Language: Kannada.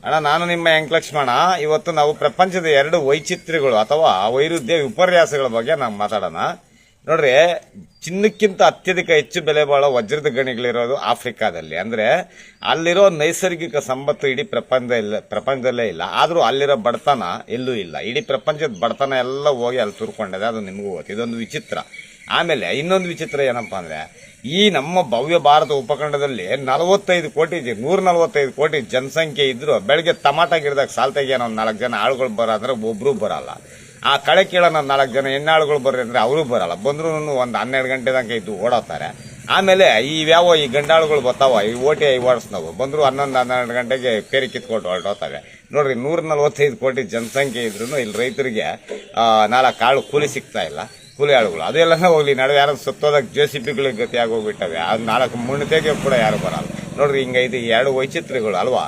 ಅಣ್ಣ, ನಾನು ನಿಮ್ಮ ಲಕ್ಷ್ಮಣ. ಇವತ್ತು ನಾವು ಪ್ರಪಂಚದ 2 ವೈಚಿತ್ರ್ಯಗಳು ಅಥವಾ ವೈರುಧ್ಯ ವಿಪರ್ಯಾಸಗಳ ಬಗ್ಗೆ ನಾವು ಮಾತಾಡೋಣ. ನೋಡ್ರಿ, ಚಿನ್ನಕ್ಕಿಂತ ಅತ್ಯಧಿಕ ಹೆಚ್ಚು ಬೆಲೆ ಬಾಳೋ ವಜ್ರದ ಗಣಿಗಳಿರೋದು ಆಫ್ರಿಕಾದಲ್ಲಿ. ಅಂದ್ರೆ ಅಲ್ಲಿರೋ ನೈಸರ್ಗಿಕ ಸಂಪತ್ತು ಇಡೀ ಪ್ರಪಂಚದಲ್ಲೇ ಇಲ್ಲ. ಆದ್ರೂ ಅಲ್ಲಿರೋ ಬಡತನ ಎಲ್ಲೂ ಇಲ್ಲ. ಇಡೀ ಪ್ರಪಂಚದ ಬಡತನ ಎಲ್ಲ ಹೋಗಿ ಅಲ್ಲಿ ತುರ್ಕೊಂಡಿದೆ. ಅದು ನಿಮಗೂ ಗೊತ್ತು. ಇದೊಂದು ವಿಚಿತ್ರ. ಆಮೇಲೆ ಇನ್ನೊಂದು ವಿಚಿತ್ರ ಏನಪ್ಪಾ ಅಂದ್ರೆ, ಈ ನಮ್ಮ ಭವ್ಯ ಭಾರತ ಉಪಖಂಡದಲ್ಲಿ 145 ಕೋಟಿ ಜನಸಂಖ್ಯೆ ಇದ್ರು ಬೆಳಗ್ಗೆ ಟಮಾಟ ಗಿಡದಾಗ ಸಾಲ್ ತೆಗಿಯೋಣ 4 ಜನ ಆಳುಗಳು ಬರೋದ್ರೆ ಒಬ್ರು ಬರಲ್ಲ. ಆ ಕಳೆ ಕೀಳೋಣ 4 ಜನ ಹೆಣ್ಣಾಳುಗಳು ಬರ್ರಿ ಅಂದ್ರೆ ಅವರು ಬರಲ್ಲ. ಬಂದ್ರು ಒಂದು 12 ಗಂಟೆ ತನಕ ಇದ್ದು ಓಡೋತಾರೆ. ಆಮೇಲೆ ಈ ಗಂಡಾಳುಗಳು ಬರ್ತಾವ, ಈ ಓಟಿ ಓಡಿಸ್ನವು ಬಂದ್ರು 11-12 ಗಂಟೆಗೆ ಪೇರಿ ಕಿತ್ಕೊಂಡು ಹೊರಟೋತವೆ. ನೋಡ್ರಿ, 145 ಕೋಟಿ ಜನಸಂಖ್ಯೆ ಇದ್ರು ಇಲ್ಲಿ ರೈತರಿಗೆ 4 ಆಳು ಕೂಲಿ ಸಿಗ್ತಾ ಇಲ್ಲ. ಕೂಲಿ ಆಳುಗಳು ಅದೆಲ್ಲ ಹೋಗ್ಲಿ, ನಡುವೆ ಯಾರು ಸುತ್ತೋದಕ್ಕೆ JCBಗಳಿಗೆ ಗತಿಯಾಗಿ ಹೋಗ್ಬಿಟ್ಟವೆ. 4 ಮುಣ್ಣತೆಗೆ ಕೂಡ ಯಾರು ಬರಲ್ಲ. ನೋಡ್ರಿ, ಹಿಂಗ ಇದು 2 ವೈಚಿತ್ರ್ಯಗಳು ಅಲ್ವಾ.